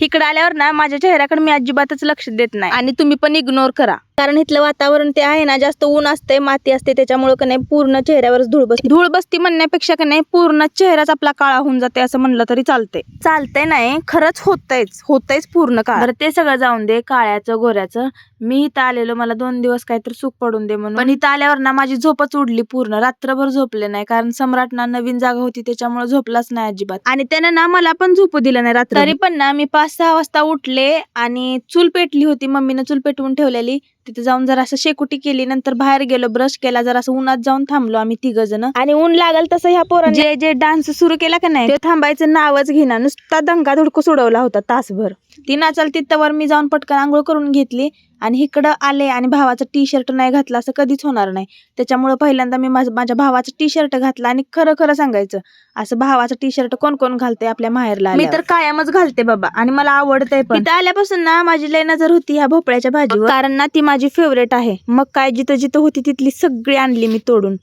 इकडे आल्यावर ना माझ्या चेहऱ्याकडे मी अजिबातच लक्ष देत नाही आणि तुम्ही पण इग्नोर करा, कारण इथलं वातावरण ते आहे ना, जास्त ऊन असते, माती असते, त्याच्यामुळे का नाही पूर्ण चेहऱ्यावरच धूळ बसती म्हणण्यापेक्षा का नाही पूर्ण चेहराच आपला काळा होऊन जाते असं म्हणलं तरी चालतंय नाही, खरंच होतंयच पूर्ण काळा. बरं ते सगळं जाऊन दे, काळ्याचं गोऱ्याचं. मी इथं आलेलो, मला 2 दिवस काहीतरी सुख पडून दे म्हणून, पण इथं आल्यावर ना माझी झोपच उडली पूर्ण. रात्रभर झोपले नाही, कारण सम्राट ना नवीन जागा होती त्याच्यामुळे झोपलाच नाही अजिबात, आणि त्यानं ना मला पण झोपू दिलं नाही रात्री. तरी पण ना मी 5-6 वाजता उठले आणि चूल पेटली होती, मम्मीनं चूल पेटवून ठेवलेली, तिथे जाऊन जरा असं शेकोटी केली, नंतर बाहेर गेलो, ब्रश केला, जरा असं उन्हात जाऊन थांबलो आम्ही 3 जण. आणि ऊन लागल तसं ह्या पोरांनी जे डान्स सुरू केला का नाही, ते थांबायचं नावच घेणार, नुसता दंगा धुडकू सोडवला होता तासभर. ती नाचल तिथवर मी जाऊन पटकन आंघोळ करून घेतली आणि इकडं आले, आणि भावाचा टी-शर्ट नाही घातला असं कधीच होणार नाही, त्याच्यामुळे पहिल्यांदा मी माझ्या भावाचा टी-शर्ट घातला. आणि खरं सांगायचं, असं भावाचा टी-शर्ट कोण घालते आपल्या माहेरला? मी तर कायमच घालते बाबा, आणि मला आवडतंय पण. इथं आल्यापासून ना माझी लय नजर होती ह्या भोपळ्याच्या भाजीवर, कारण ना ती माझी फेवरेट आहे. मग काय जिथं होती तिथली सगळी आणली मी तोडून.